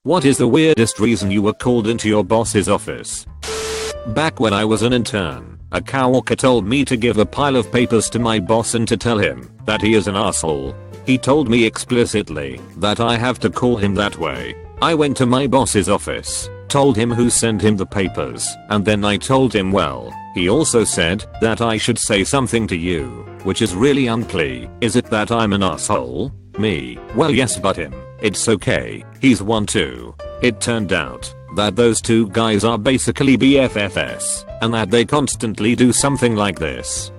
What is the weirdest reason you were called into your boss's office? Back when I was an intern, a coworker told me to give a pile of papers to my boss and to tell him that he is an asshole. He told me explicitly that I have to call him that way. I went to my boss's office, told him who sent him the papers, and then I told him, well, he also said that I should say something to you, which is really unplea. Is it that I'm an asshole? Me, well yes, but him, it's okay, he's one too. It turned out that those two guys are basically BFFs, and that they constantly do something like this.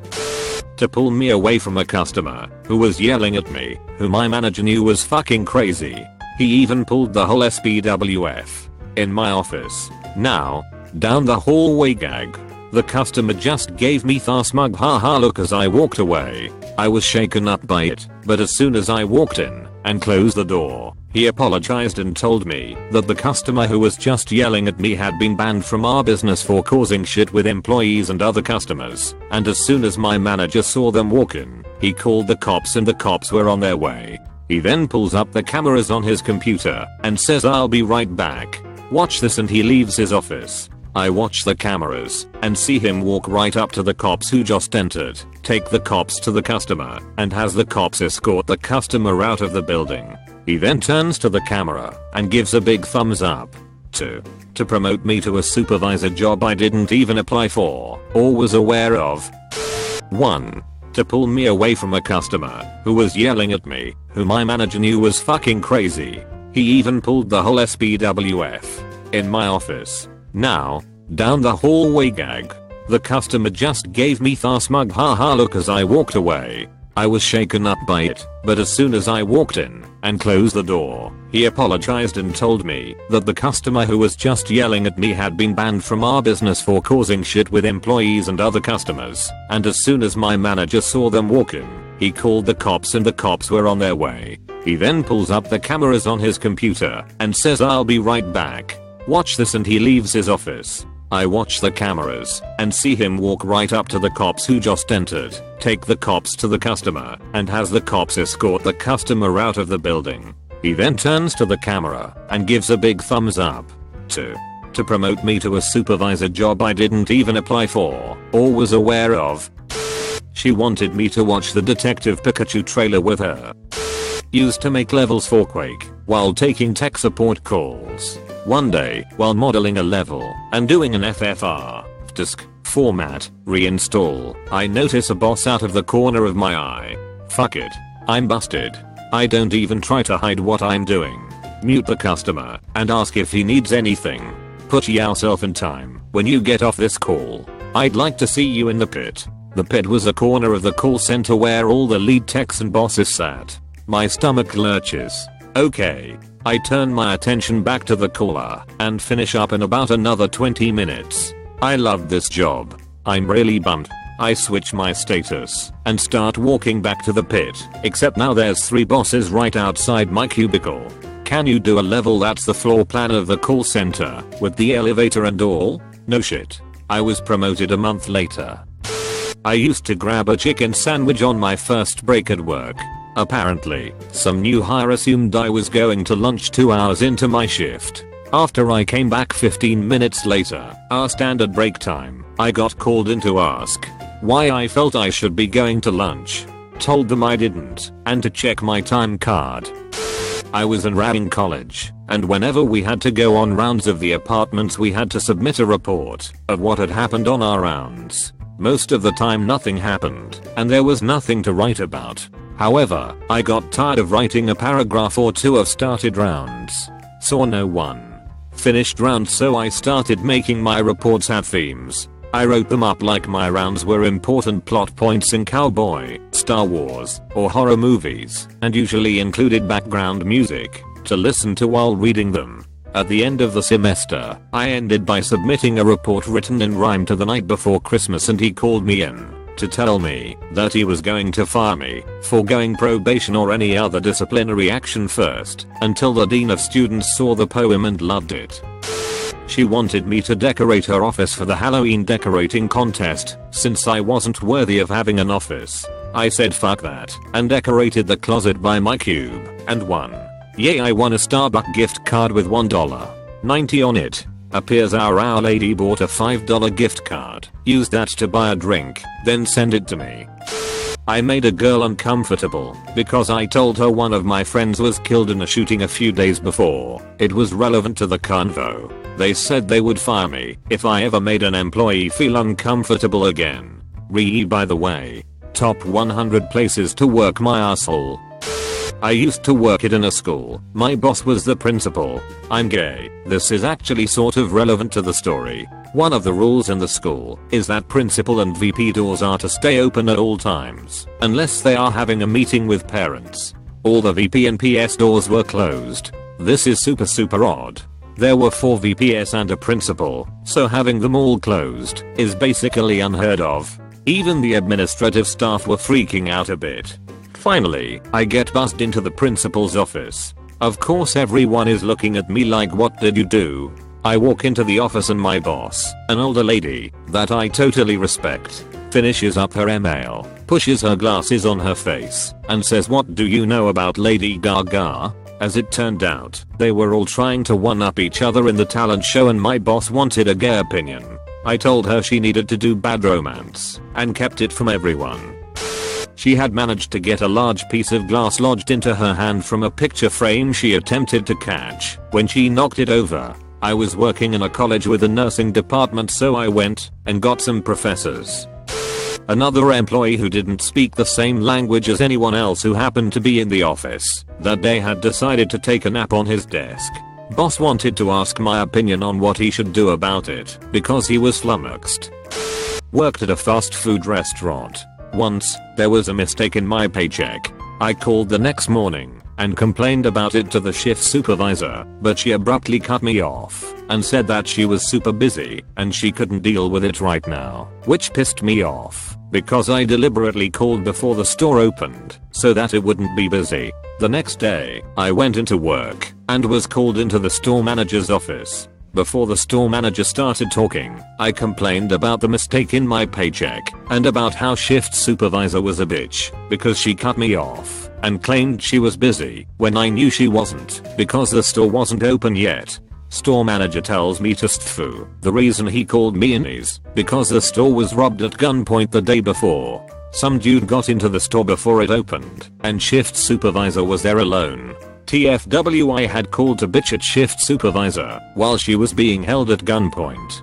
To pull me away from a customer who was yelling at me, who my manager knew was fucking crazy. He even pulled the whole SPWF in my office. Now, down the hallway gag. The customer just gave me the smug haha look as I walked away. I was shaken up by it, but as soon as I walked in and closed the door, he apologized and told me that the customer who was just yelling at me had been banned from our business for causing shit with employees and other customers. And as soon as my manager saw them walk in, he called the cops and the cops were on their way. He then pulls up the cameras on his computer and says, I'll be right back. Watch this, and he leaves his office. I watch the cameras and see him walk right up to the cops who just entered, take the cops to the customer, and has the cops escort the customer out of the building. He then turns to the camera and gives a big thumbs up to promote me to a supervisor job I didn't even apply for or was aware of. 1. To pull me away from a customer who was yelling at me, who my manager knew was fucking crazy. He even pulled the whole SPWF in my office. Now, down the hallway gag. The customer just gave me the smug haha look as I walked away. I was shaken up by it, but as soon as I walked in and closed the door, he apologized and told me that the customer who was just yelling at me had been banned from our business for causing shit with employees and other customers. And as soon as my manager saw them walk in, he called the cops and the cops were on their way. He then pulls up the cameras on his computer and says, I'll be right back. Watch this, and he leaves his office. I watch the cameras and see him walk right up to the cops who just entered, take the cops to the customer, and has the cops escort the customer out of the building. He then turns to the camera and gives a big thumbs up to promote me to a supervisor job I didn't even apply for or was aware of. She wanted me to watch the Detective Pikachu trailer with her. Used to make levels for Quake while taking tech support calls. One day, while modeling a level and doing an FFR disk format reinstall, I notice a boss out of the corner of my eye. Fuck it, I'm busted. I don't even try to hide what I'm doing. Mute the customer and ask if he needs anything. Put yourself in time when you get off this call. I'd like to see you in the pit. The pit was a corner of the call center where all the lead techs and bosses sat. My stomach lurches. Okay. I turn my attention back to the caller and finish up in about another 20 minutes. I loved this job. I'm really bummed. I switch my status and start walking back to the pit, except now there's 3 bosses right outside my cubicle. Can you do a level that's the floor plan of the call center with the elevator and all? No shit. I was promoted a month later. I used to grab a chicken sandwich on my first break at work. Apparently, some new hire assumed I was going to lunch 2 hours into my shift. After I came back 15 minutes later, our standard break time, I got called in to ask why I felt I should be going to lunch. Told them I didn't, and to check my time card. I was in college, and whenever we had to go on rounds of the apartments we had to submit a report of what had happened on our rounds. Most of the time nothing happened, and there was nothing to write about. However, I got tired of writing a paragraph or 2 of started rounds. Saw no one finished rounds, so I started making my reports have themes. I wrote them up like my rounds were important plot points in cowboy, Star Wars, or horror movies, and usually included background music to listen to while reading them. At the end of the semester, I ended by submitting a report written in rhyme to the night before Christmas, and he called me in to tell me that he was going to fire me for going probation or any other disciplinary action first until the dean of students saw the poem and loved it. She wanted me to decorate her office for the Halloween decorating contest since I wasn't worthy of having an office. I said fuck that and decorated the closet by my cube and won. Yay, I won a Starbucks gift card with $1.90 on it. Appears our lady bought a $5 gift card, used that to buy a drink, then send it to me. I made a girl uncomfortable because I told her one of my friends was killed in a shooting a few days before. It was relevant to the convo. They said they would fire me if I ever made an employee feel uncomfortable again. By the way, top 100 places to work my asshole. I used to work in a school. My boss was the principal. I'm gay. This is actually sort of relevant to the story. One of the rules in the school is that principal and VP doors are to stay open at all times, unless they are having a meeting with parents. All the VP and PS doors were closed. This is super odd. There were 4 VPs and a principal, so having them all closed is basically unheard of. Even the administrative staff were freaking out a bit. Finally, I get buzzed into the principal's office. Of course everyone is looking at me like, what did you do? I walk into the office and my boss, an older lady that I totally respect, finishes up her email, pushes her glasses on her face, and says, what do you know about Lady Gaga? As it turned out, they were all trying to one-up each other in the talent show and my boss wanted a gay opinion. I told her she needed to do Bad Romance, and kept it from everyone. She had managed to get a large piece of glass lodged into her hand from a picture frame she attempted to catch when she knocked it over. I was working in a college with a nursing department, so I went and got some professors. Another employee who didn't speak the same language as anyone else who happened to be in the office that day had decided to take a nap on his desk. Boss wanted to ask my opinion on what he should do about it because he was flummoxed. Worked at a fast food restaurant. Once, there was a mistake in my paycheck. I called the next morning and complained about it to the shift supervisor, but she abruptly cut me off and said that she was super busy and she couldn't deal with it right now, which pissed me off because I deliberately called before the store opened so that it wouldn't be busy. The next day, I went into work and was called into the store manager's office. Before the store manager started talking, I complained about the mistake in my paycheck and about how shift supervisor was a bitch because she cut me off and claimed she was busy when I knew she wasn't because the store wasn't open yet. Store manager tells me to stfu. The reason he called me in is because the store was robbed at gunpoint the day before. Some dude got into the store before it opened and shift supervisor was there alone. TFW, I had called to bitch at shift supervisor while she was being held at gunpoint.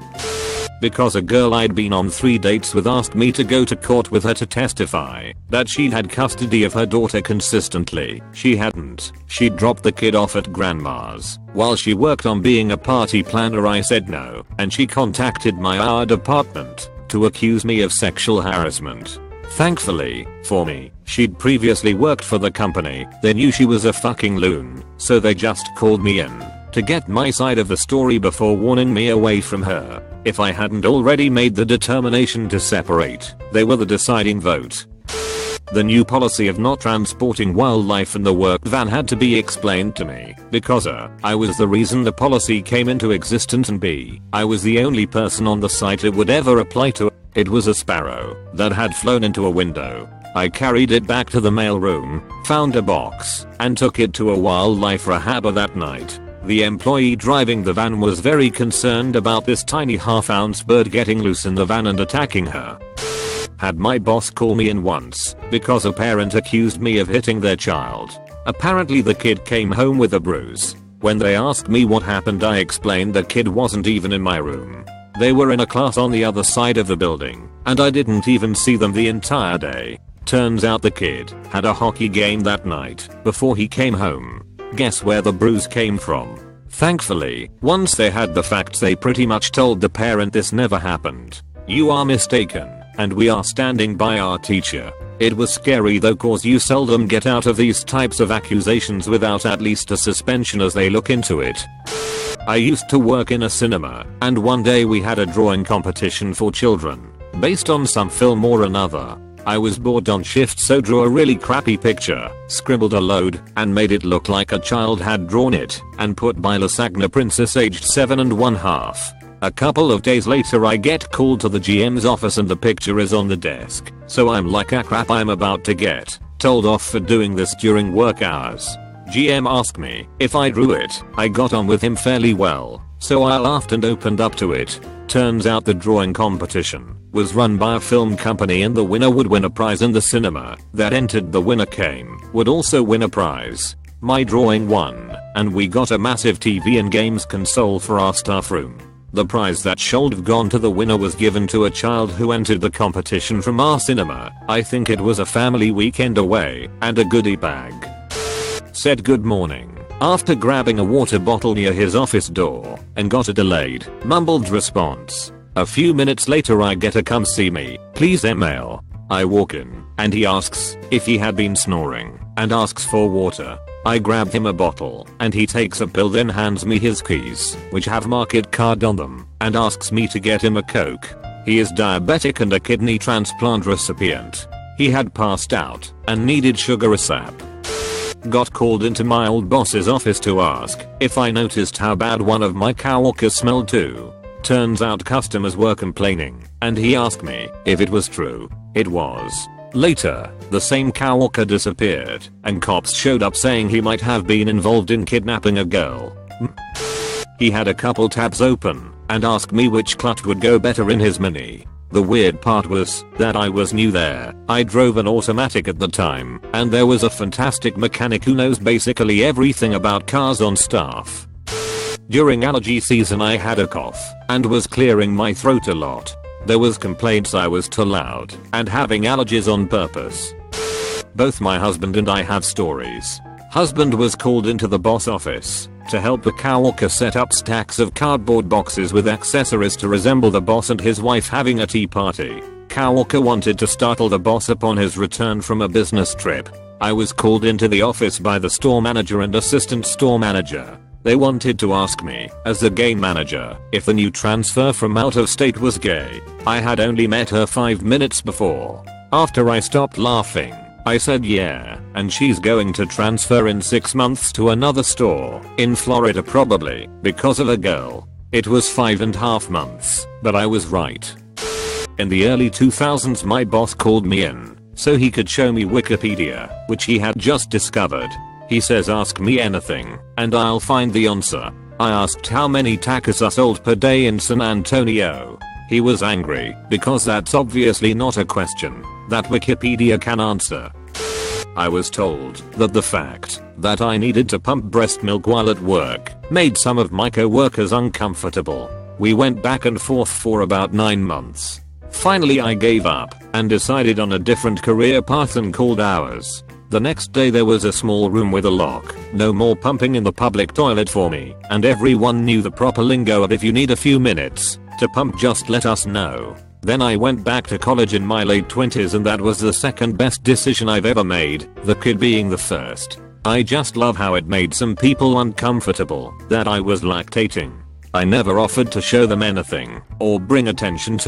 Because a girl I'd been on 3 dates with asked me to go to court with her to testify that she'd had custody of her daughter consistently. She hadn't. She dropped the kid off at grandma's while she worked on being a party planner. I said no, and she contacted my department to accuse me of sexual harassment. Thankfully, for me, she'd previously worked for the company. They knew she was a fucking loon, so they just called me in to get my side of the story before warning me away from her. If I hadn't already made the determination to separate, they were the deciding vote. The new policy of not transporting wildlife in the work van had to be explained to me because I was the reason the policy came into existence and B, I was the only person on the site it would ever apply to. It was a sparrow that had flown into a window. I carried it back to the mailroom, found a box, and took it to a wildlife rehabber that night. The employee driving the van was very concerned about this tiny half-ounce bird getting loose in the van and attacking her. Had my boss call me in once because a parent accused me of hitting their child. Apparently the kid came home with a bruise. When they asked me what happened, I explained the kid wasn't even in my room. They were in a class on the other side of the building, and I didn't even see them the entire day. Turns out the kid had a hockey game that night before he came home. Guess where the bruise came from? Thankfully, once they had the facts, they pretty much told the parent this never happened. You are mistaken, and we are standing by our teacher. It was scary though, cause you seldom get out of these types of accusations without at least a suspension as they look into it. I used to work in a cinema, and one day we had a drawing competition for children, based on some film or another. I was bored on shift, so drew a really crappy picture, scribbled a load, and made it look like a child had drawn it, and put by Lasagna princess aged 7 1/2. A couple of days later I get called to the GM's office and the picture is on the desk, so I'm like, ah crap, I'm about to get told off for doing this during work hours. GM asked me if I drew it. I got on with him fairly well, so I laughed and opened up to it. Turns out the drawing competition was run by a film company and the winner would win a prize, and the cinema that entered the winner would also win a prize. My drawing won, and we got a massive TV and games console for our staff room. The prize that should have gone to the winner was given to a child who entered the competition from our cinema. I think it was a family weekend away, and a goodie bag. Said good morning after grabbing a water bottle near his office door and got a delayed, mumbled response. A few minutes later I get a "come see me, please" email. I walk in, and he asks if he had been snoring, and asks for water. I grab him a bottle, and he takes a pill, then hands me his keys, which have market card on them, and asks me to get him a Coke. He is diabetic and a kidney transplant recipient. He had passed out and needed sugar ASAP. Got called into my old boss's office to ask if I noticed how bad one of my coworkers smelled too. Turns out customers were complaining, and he asked me if it was true. It was. Later, the same coworker disappeared, and cops showed up saying he might have been involved in kidnapping a girl. He had a couple tabs open, and asked me which clutch would go better in his Mini. The weird part was that I was new there. I drove an automatic at the time, and there was a fantastic mechanic who knows basically everything about cars on staff. During allergy season I had a cough, and was clearing my throat a lot. There was complaints I was too loud, and having allergies on purpose. Both my husband and I have stories. Husband was called into the boss office to help a coworker set up stacks of cardboard boxes with accessories to resemble the boss and his wife having a tea party. Coworker wanted to startle the boss upon his return from a business trip. I was called into the office by the store manager and assistant store manager. They wanted to ask me, as the game manager, if the new transfer from out of state was gay. I had only met her 5 minutes before. After I stopped laughing, I said yeah, and she's going to transfer in 6 months to another store, in Florida probably, because of a girl. It was 5.5 months, but I was right. In the early 2000s my boss called me in, so he could show me Wikipedia, which he had just discovered. He says ask me anything, and I'll find the answer. I asked how many tacos are sold per day in San Antonio. He was angry, because that's obviously not a question that Wikipedia can answer. I was told that the fact that I needed to pump breast milk while at work made some of my co-workers uncomfortable. We went back and forth for about 9 months. Finally I gave up and decided on a different career path and called ours. The next day there was a small room with a lock, no more pumping in the public toilet for me, and everyone knew the proper lingo of if you need a few minutes to pump just let us know. Then I went back to college in my late 20s and that was the second best decision I've ever made, the kid being the first. I just love how it made some people uncomfortable that I was lactating. I never offered to show them anything or bring attention to